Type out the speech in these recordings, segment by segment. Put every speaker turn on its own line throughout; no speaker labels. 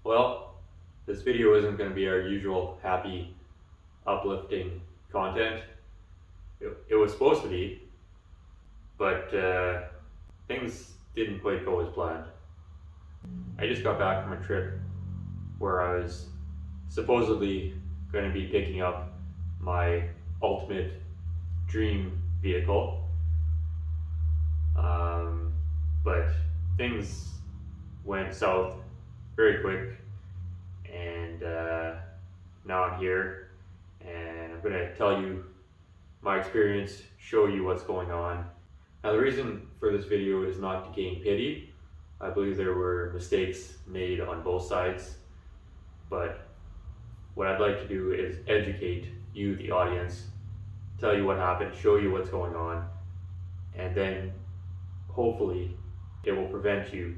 Well, this video isn't going to be our usual happy, uplifting content. It was supposed to be, but things didn't quite go as planned. I just got back from a trip where I was supposedly going to be picking up my ultimate dream vehicle, but things went south very quick, and now I'm here and I'm going to tell you my experience, show you what's going on. Now, the reason for this video is not to gain pity. I believe there were mistakes made on both sides, but what I'd like to do is educate you, the audience, tell you what happened, show you what's going on, and then hopefully it will prevent you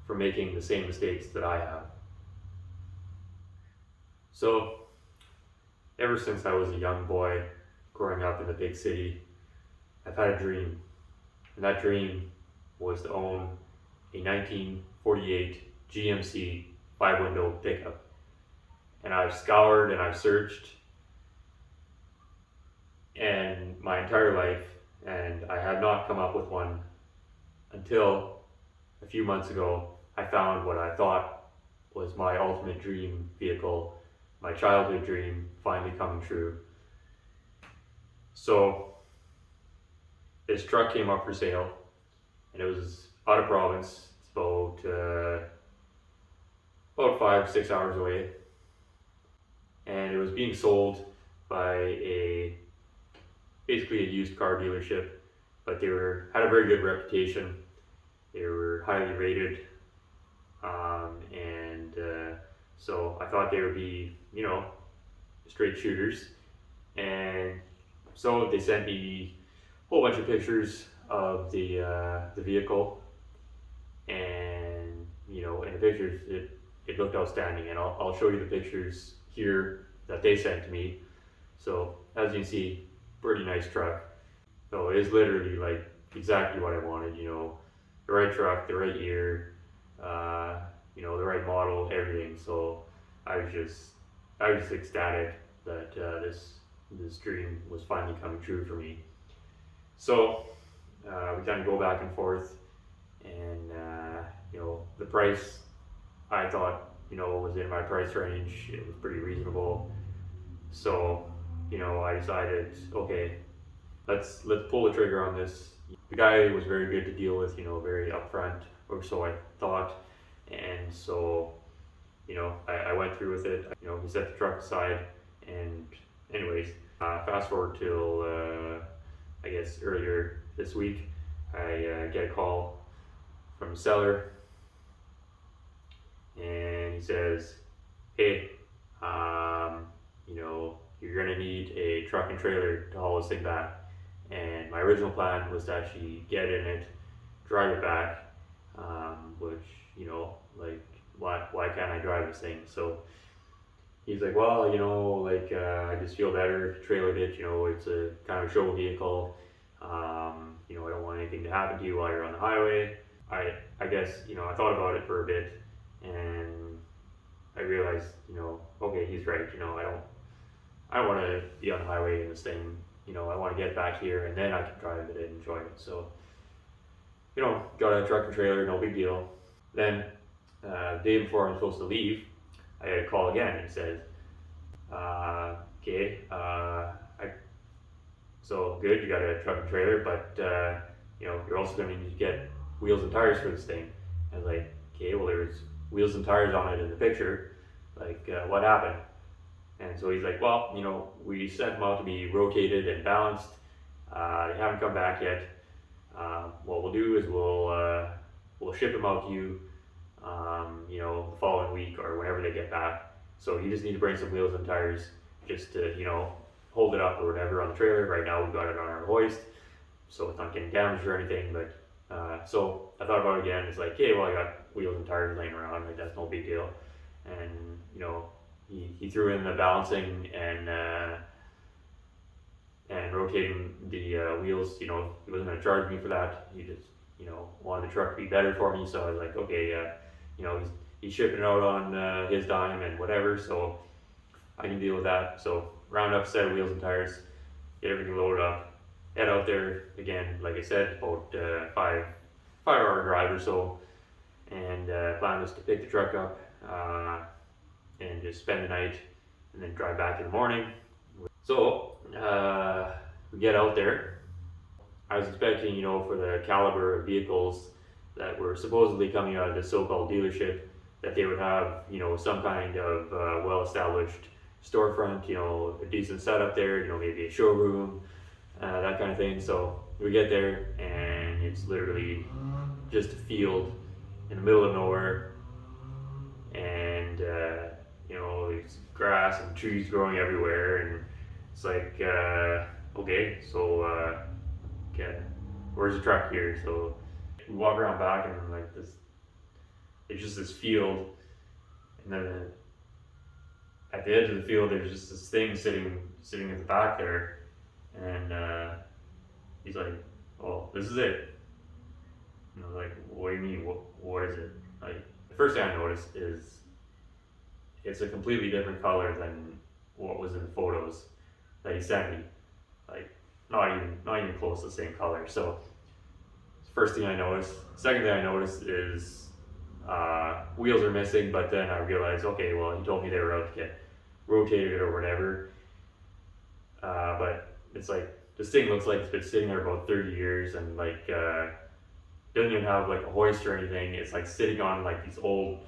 from making the same mistakes that I have. So, ever since I was a young boy growing up in the big city, I've had a dream, and that dream was to own a 1948 GMC 5-window pickup. And I've scoured and I've searched and my entire life, and I have not come up with one until a few months ago. I found what I thought was my ultimate dream vehicle, my childhood dream finally coming true. So this truck came up for sale, and it was out of province. It's about 5-6 hours away, and it was being sold by basically a used car dealership, but they had a very good reputation. They were highly rated, and so I thought they would be, straight shooters. And so they sent me a whole bunch of pictures of the vehicle, and in the pictures it looked outstanding, and I'll show you the pictures here that they sent to me. So as you can see, pretty nice truck. So it is literally like exactly what I wanted, the right truck, the right year, the right model, everything. So I was just ecstatic that this dream was finally coming true for me. So we kind of go back and forth, and the price I thought was in my price range. It was pretty reasonable. So I decided, okay, let's pull the trigger on this. The guy was very good to deal with, very upfront, or so I thought. And so I went through with it. He set the truck aside, and anyways, fast forward till I guess earlier this week, I get a call from the seller, and he says, hey, you're gonna need a truck and trailer to haul this thing back. And my original plan was to actually get in it, drive it back, which, why can't I drive this thing? So he's like, well, I just feel better if you trailered it. It's a kind of show vehicle. I don't want anything to happen to you while you're on the highway. I guess, I thought about it for a bit, and I realized, okay, he's right. I don't want to be on the highway in this thing. I want to get back here, and then I can drive it and enjoy it. So, got a truck and trailer, no big deal. Then, the day before I'm supposed to leave, I had a call again, and he says, okay, so good, you got a truck and trailer, but, you're also going to need to get wheels and tires for this thing. I was like, okay, well, there's wheels and tires on it in the picture. What happened? And so he's like, well, we sent them out to be rotated and balanced. They haven't come back yet. What we'll do is we'll ship them out to you, the following week or whenever they get back. So you just need to bring some wheels and tires just to, hold it up or whatever on the trailer. Right now we've got it on our hoist, so it's not getting damaged or anything. But so I thought about it again. It's like, okay, well, I got wheels and tires laying around. That's no big deal. And he threw in the balancing and rotating the wheels. He wasn't going to charge me for that. He just wanted the truck to be better for me. So I was like, okay, he's shipping it out on his dime and whatever, so I can deal with that. So round up a set of wheels and tires, get everything loaded up, head out there again. Like I said, about 5 hour drive or so, and plan was to pick the truck up and just spend the night, and then drive back in the morning. So we get out there. I was expecting, for the caliber of vehicles that were supposedly coming out of this so-called dealership, that they would have, some kind of well-established storefront, a decent setup there, maybe a showroom, that kind of thing. So we get there, and it's literally just a field in the middle of nowhere, and there's grass and trees growing everywhere, and it's like, okay, so okay, where's the truck here? So we walk around back, and like this, it's just this field, and then at the edge of the field, there's just this thing sitting at the back there, and he's like, "Oh, this is it." And I was like, "What do you mean? What is it?" Like, the first thing I noticed is it's a completely different color than what was in the photos that he sent me. Like, not even close to the same color. So, first thing I noticed. Second thing I noticed is wheels are missing, but then I realized, okay, well, he told me they were out to get rotated or whatever. But it's like, this thing looks like it's been sitting there about 30 years, and like doesn't even have like a hoist or anything. It's like sitting on like these old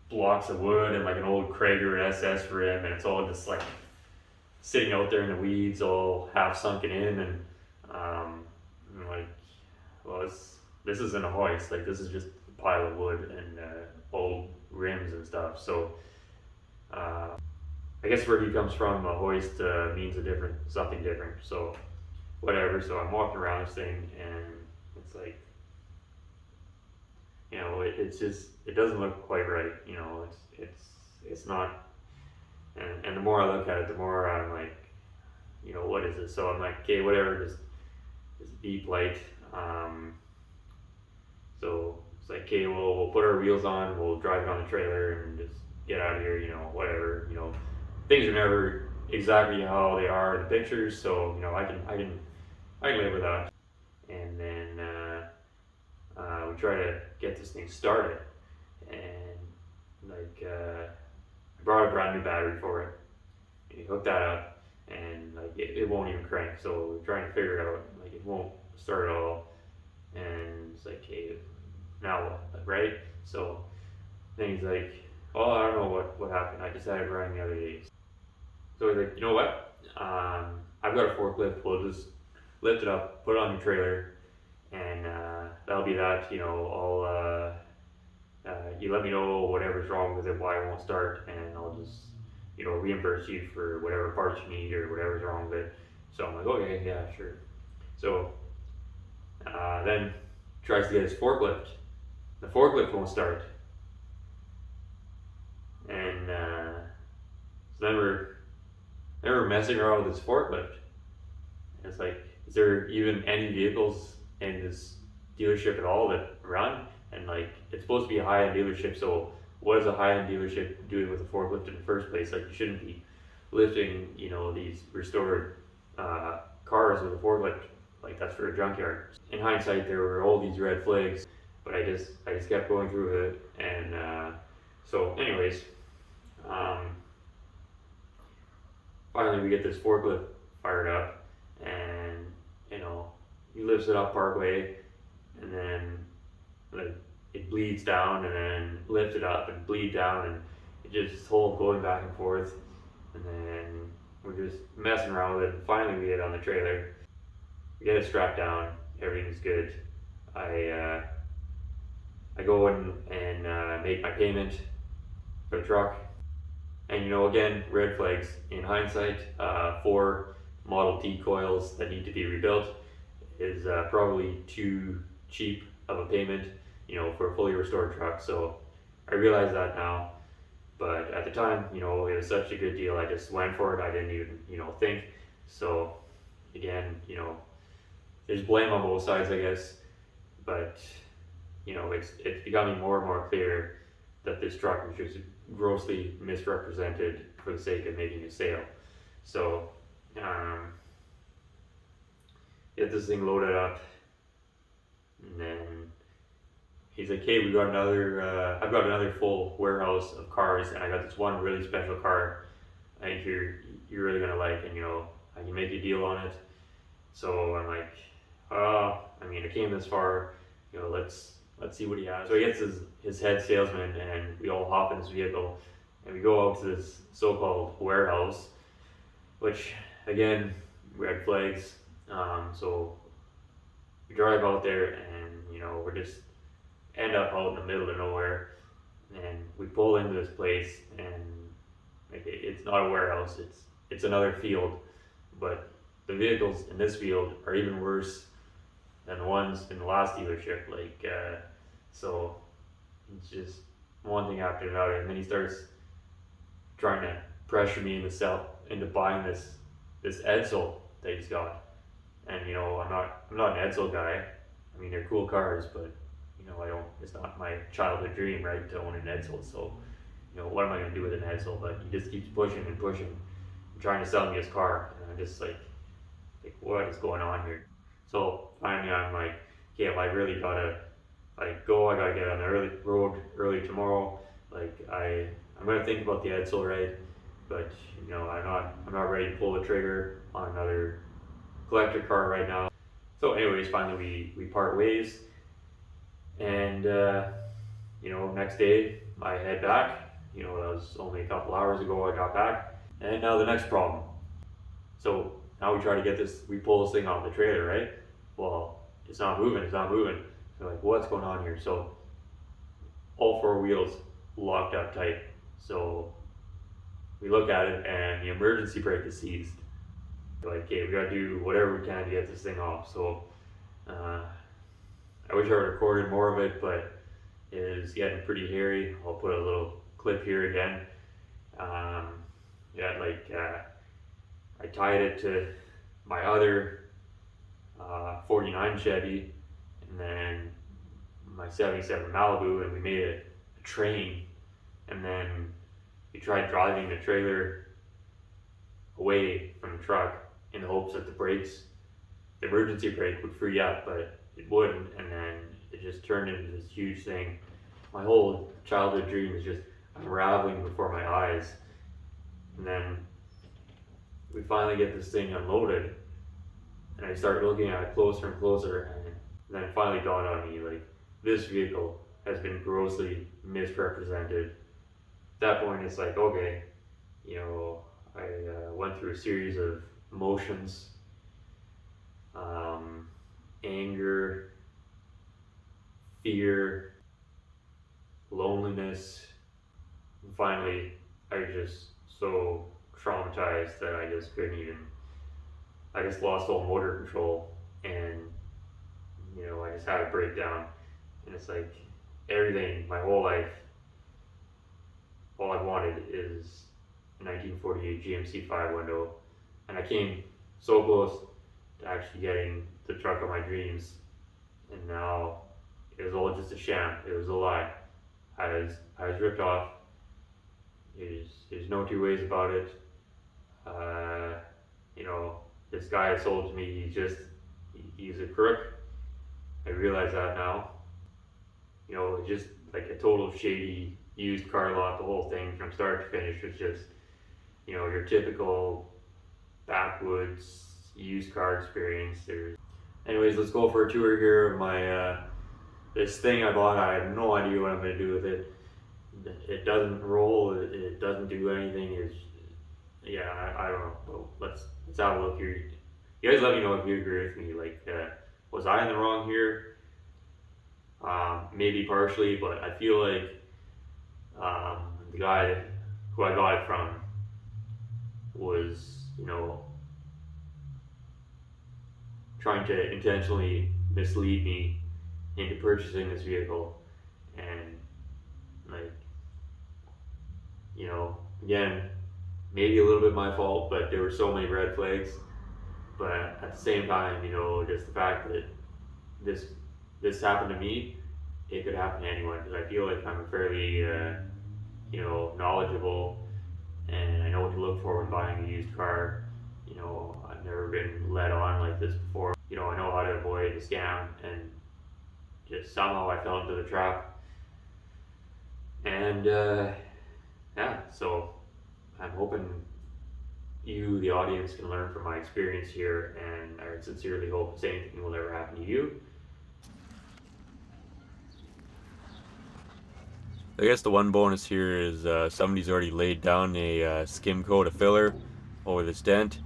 blocks of wood and like an old Krager SS rim, and it's all just like sitting out there in the weeds, all half sunken in, and I'm like, well, this isn't a hoist. Like, this is just a pile of wood and old rims and stuff. So I guess where he comes from, a hoist means something different. So whatever. So I'm walking around this thing, and it's like, it's just, it doesn't look quite right. It's not. And the more I look at it, the more I'm like, what is this? So I'm like, okay, whatever, just deep light. So it's like, okay, we'll put our wheels on, we'll drive it on the trailer, and just get out of here. Whatever. Things are never exactly how they are in the pictures, so I can live with that. And then we try to get this thing started, and like I brought a brand new battery for it. And you hook that up, and like it won't even crank. So we're trying to figure it out. Like, it won't start at all, and it's like, hey, now what? Right? So then he's like, well, I don't know what happened. I just had it running the other day. So he's like, you know what? I've got a forklift. We'll just lift it up, put it on your trailer, and that'll be that. You let me know whatever's wrong with it, why it won't start, and I'll just reimburse you for whatever parts you need or whatever's wrong with it. So I'm like, okay, yeah, sure. So then tries to get his forklift. The forklift won't start, and so then we're messing around with this forklift. And it's like, is there even any vehicles in this dealership at all that run? And like, it's supposed to be a high-end dealership, so what is a high-end dealership doing with a forklift in the first place? Like, you shouldn't be lifting, these restored cars with a forklift. Like, that's for a junkyard. In hindsight, there were all these red flags, but I just kept going through it, and so anyways, finally we get this forklift fired up, and he lifts it up partway, and then like it bleeds down, and then lift it up and bleed down, and it just this whole going back and forth, and then we're just messing around with it, and finally we get it on the trailer, we get it strapped down, everything's good. I go and make my payment for the truck, and again, red flags in hindsight. 4 Model T coils that need to be rebuilt is probably too cheap of a payment, for a fully restored truck. So I realize that now, but at the time, it was such a good deal. I just went for it. I didn't even, think. So again, there's blame on both sides, I guess, but it's becoming more and more clear that this truck was just grossly misrepresented for the sake of making a sale. So, get this thing loaded up, and then he's like, "Hey, we got another. I've got another full warehouse of cars, and I got this one really special car. I think you're really gonna like, and I can make a deal on it." So I'm like, I mean, I came this far, let's see what he has. So he gets his head salesman, and we all hop in his vehicle, and we go out to this so-called warehouse, which again, red flags. So we drive out there, and we're just end up out in the middle of nowhere, and we pull into this place, and like it's not a warehouse, it's another field, but the vehicles in this field are even worse than the ones in the last dealership. So it's just one thing after another, and then he starts trying to pressure me into buying this Edsel that he's got. And I'm not an Edsel guy. I mean, they're cool cars, but I don't. It's not my childhood dream, right, to own an Edsel. So what am I gonna do with an Edsel? But he just keeps pushing and pushing, and trying to sell me his car, and I'm just like what is going on here? So finally, I'm like, okay, well, I really gotta go. I gotta get on the road early tomorrow. I'm gonna think about the Edsel, right? But I'm not ready to pull the trigger on another collector car right now. So anyways, finally we part ways, and next day I head back. That was only a couple hours ago I got back, and now the next problem. So now we try to we pull this thing off the trailer, right? Well, it's not moving. We're like, what's going on here? So all four wheels locked up tight. So we look at it, and the emergency brake is seized. We're like, okay, we gotta do whatever we can to get this thing off. So I wish I recorded more of it, but it is getting pretty hairy. I'll put a little clip here again. I tied it to my other 49 Chevy, and then my 77 Malibu, and we made a train, and then we tried driving the trailer away from the truck in the hopes that the emergency brake would free up, but it wouldn't, and then it just turned into this huge thing. My whole childhood dream is just unraveling before my eyes. And then we finally get this thing unloaded, and I start looking at it closer and closer, and then it finally dawned on me, this vehicle has been grossly misrepresented. At that point, it's like, okay, I went through a series of emotions, anger, fear, loneliness, and finally I was just so traumatized that I just lost all motor control, and I just had a breakdown. And it's like everything, my whole life, all I wanted is a 1948 GMC 5 window, and I came so close to actually getting the truck of my dreams, and now it was all just a sham. It was a lie. I was ripped off. There's no two ways about it. This guy that sold to me, he's a crook. I realize that now. Just like a total shady used car lot. The whole thing from start to finish was just, your typical backwoods used car experience. Anyways, let's go for a tour here of my this thing I bought. I have no idea what I'm going to do with it. It doesn't roll. It doesn't do anything. I don't know. Well, let's have a look here. You guys let me know if you agree with me. Was I in the wrong here? Maybe partially, but I feel like the guy who I got it from was, trying to intentionally mislead me into purchasing this vehicle, and again, maybe a little bit my fault, but there were so many red flags. But at the same time, just the fact that this happened to me, it could happen to anyone, because I feel like I'm fairly, knowledgeable, and I know what to look for when buying a used car. I've never been led on like this before. I know how to avoid the scam, and just somehow I fell into the trap. And yeah, so I'm hoping you, the audience, can learn from my experience here, and I sincerely hope the same thing will never happen to you. I guess the one bonus here is somebody's already laid down a skim coat of filler over this dent,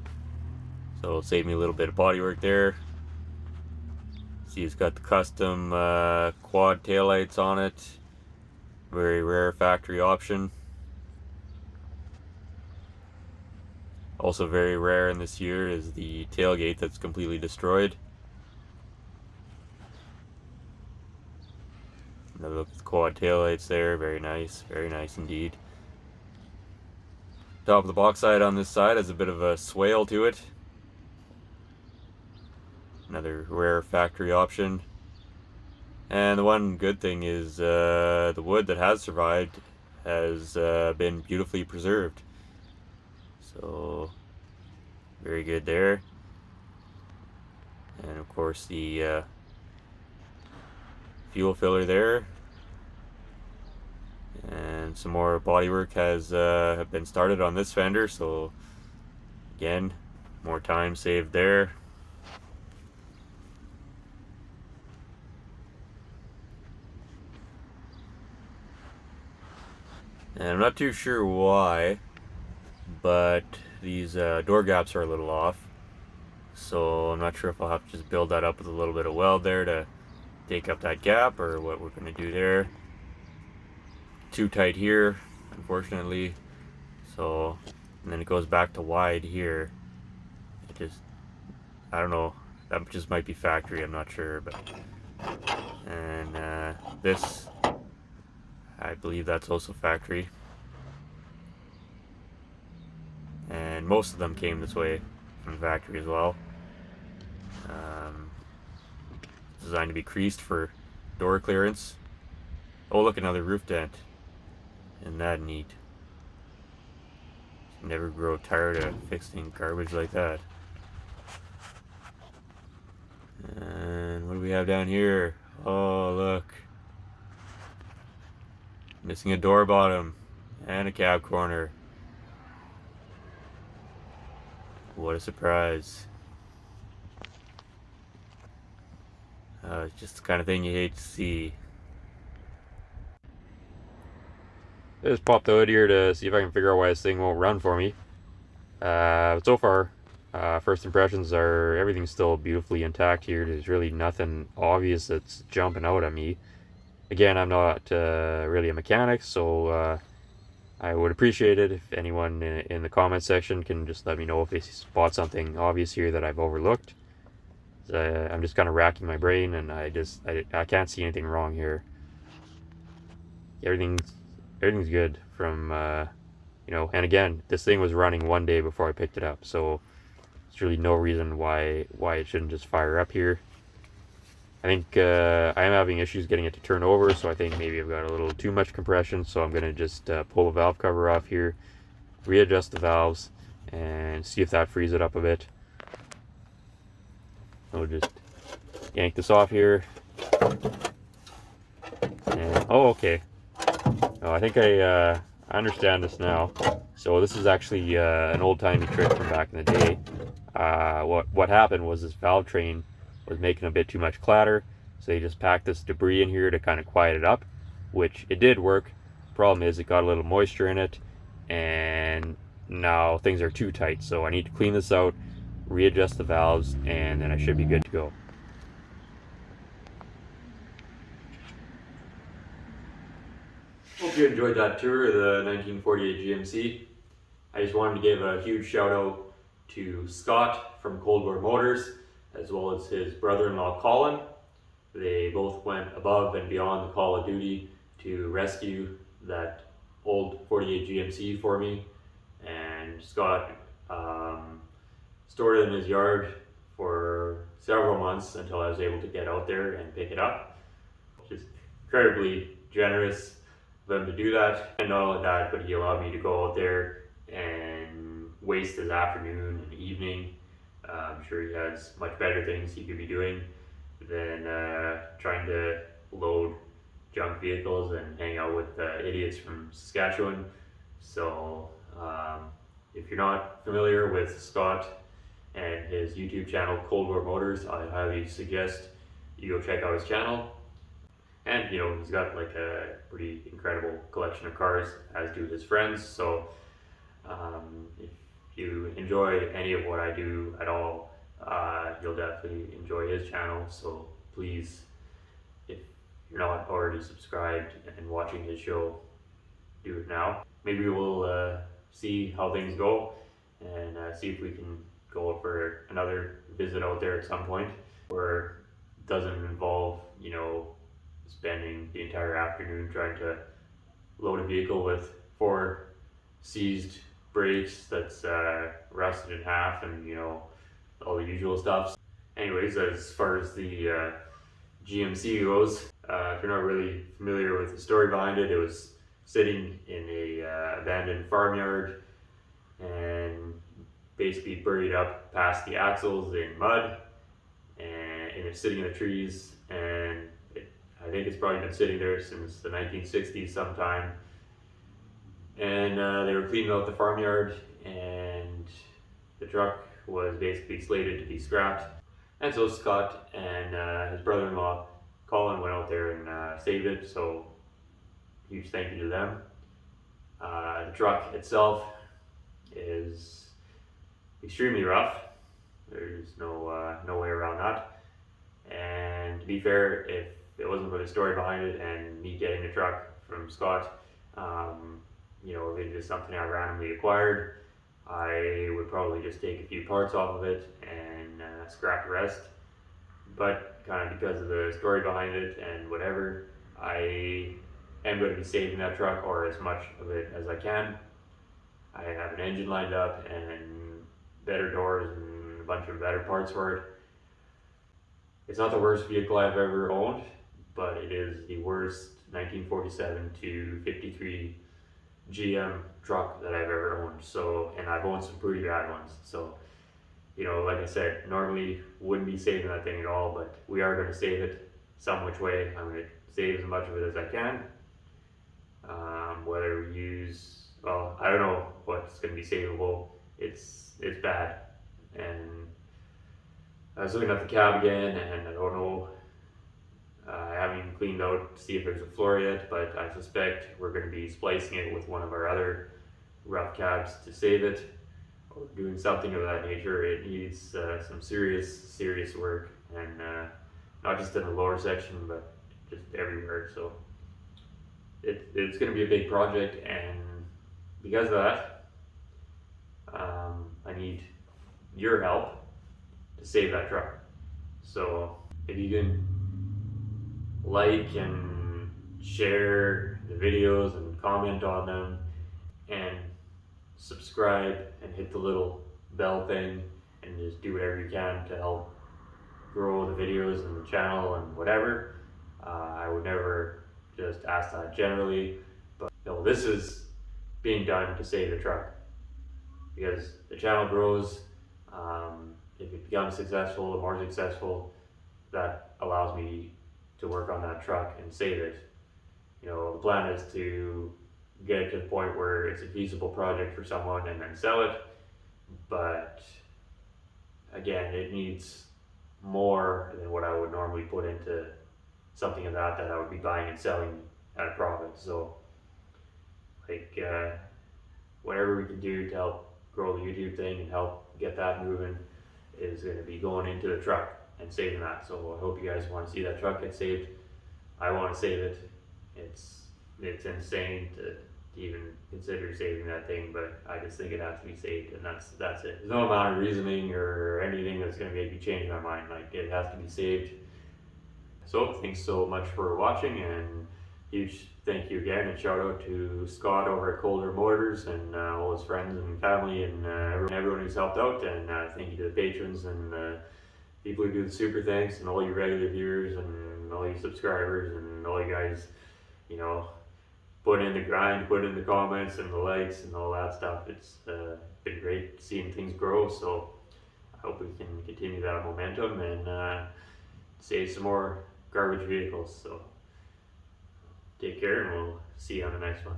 so it'll save me a little bit of body work there. See, it's got the custom quad taillights on it, very rare factory option. Also very rare in this year is the tailgate that's completely destroyed. Another look at the quad taillights there, very nice indeed. Top of the box side on this side has a bit of a swale to it. Another rare factory option. And the one good thing is the wood that has survived has been beautifully preserved. So, very good there. And of course the fuel filler there. And some more bodywork has been started on this fender, so again, more time saved there. And I'm not too sure why, but these door gaps are a little off, so I'm not sure if I'll have to just build that up with a little bit of weld there to take up that gap, or what we're going to do there. Too tight here, unfortunately, so, and then it goes back to wide here. I don't know, that just might be factory, I'm not sure, but, and this, I believe that's also factory. And most of them came this way from the factory as well. Designed to be creased for door clearance. Oh, look, another roof dent. Isn't that neat? Never grow tired of fixing garbage like that. And what do we have down here? Oh, look. Missing a door bottom and a cab corner. What a surprise. It's just the kind of thing you hate to see. I just popped the hood here to see if I can figure out why this thing won't run for me. But so far, first impressions are everything's still beautifully intact here. There's really nothing obvious that's jumping out at me. Again, I'm not really a mechanic, so I would appreciate it if anyone in the comment section can just let me know if they spot something obvious here that I've overlooked. I'm just kind of racking my brain, and I can't see anything wrong here. Everything's good from and again, this thing was running one day before I picked it up, so there's really no reason why it shouldn't just fire up here. I think I am having issues getting it to turn over, so I think maybe I've got a little too much compression, so I'm going to just pull the valve cover off here, readjust the valves, and see if that frees it up a bit. We'll just yank this off here. And, oh, okay. Oh, I think I understand this now. So this is actually an old-timey trick from back in the day. What happened was this valve train was making a bit too much clatter, so they just packed this debris in here to kind of quiet it up, which it did work. Problem is it got a little moisture in it, and now things are too tight, so I need to clean this out, readjust the valves, and then I should be good to go. Hope you enjoyed that tour of the 1948 GMC. I just wanted to give a huge shout out to Scott from Cold War Motors, as well as his brother-in-law Colin. They both went above and beyond the call of duty to rescue that old 48 GMC for me. And Scott stored it in his yard for several months until I was able to get out there and pick it up. Just incredibly generous of him to do that. And not only that, but he allowed me to go out there and waste his afternoon and evening. I'm sure he has much better things he could be doing than trying to load junk vehicles and hang out with idiots from Saskatchewan. So, if you're not familiar with Scott and his YouTube channel, Cold War Motors, I highly suggest you go check out his channel. And he's got like a pretty incredible collection of cars, as do his friends. So, if you enjoy any of what I do at all, you'll definitely enjoy his channel. So please, if you're not already subscribed and watching his show, do it now. Maybe we'll see how things go and see if we can go for another visit out there at some point where it doesn't involve, spending the entire afternoon trying to load a vehicle with 4 seized brakes that's rusted in half and all the usual stuff. Anyways, as far as the GMC goes, if you're not really familiar with the story behind it, it was sitting in a abandoned farmyard and basically buried up past the axles in mud, and it's sitting in the trees, and I think it's probably been sitting there since the 1960s sometime. And they were cleaning out the farmyard, and the truck was basically slated to be scrapped. And so Scott and his brother-in-law Colin went out there and saved it, so huge thank you to them. The truck itself is extremely rough. There's no way around that. And to be fair, if it wasn't for the story behind it and me getting the truck from Scott, if it is something I randomly acquired, I would probably just take a few parts off of it and scrap the rest. But kind of because of the story behind it and whatever, I am going to be saving that truck, or as much of it as I can. I have an engine lined up and better doors and a bunch of better parts for it. It's not the worst vehicle I've ever owned, but it is the worst 1947 to 53 GM truck that I've ever owned. So, and I've owned some pretty bad ones. So, like I said, normally wouldn't be saving that thing at all, but we are going to save it some which way. I'm going to save as much of it as I can. Whether we use, I don't know what's going to be savable. It's bad. And I was looking at the cab again, and I don't know. I haven't even cleaned out to see if there's a floor yet, but I suspect we're going to be splicing it with one of our other rough cabs to save it, or doing something of that nature. It needs some serious work, and not just in the lower section, but just everywhere. So it's going to be a big project, and because of that, I need your help to save that truck. So if you can like and share the videos and comment on them and subscribe and hit the little bell thing and just do whatever you can to help grow the videos and the channel and whatever. I would never just ask that generally, but this is being done to save the truck, because the channel grows. If it becomes successful or more successful, that allows me to work on that truck and save it. The plan is to get it to the point where it's a feasible project for someone and then sell it. But again, it needs more than what I would normally put into something of that I would be buying and selling at a profit. So whatever we can do to help grow the YouTube thing and help get that moving is going to be going into the truck and saving that. So I hope you guys want to see that truck get saved. I want to save it. It's insane to even consider saving that thing, but I just think it has to be saved, and that's it. There's no amount of reasoning or anything that's going to make me change my mind. It has to be saved. So thanks so much for watching, and huge thank you again, and shout out to Scott over at Cold War Motors and all his friends and family and everyone who's helped out, and thank you to the patrons and people who do the super thanks, and all you regular viewers and all you subscribers and and all you guys, you know, put in the grind, put in the comments and the likes and all that stuff. It's been great seeing things grow. So I hope we can continue that momentum and save some more garbage vehicles. So take care, and we'll see you on the next one.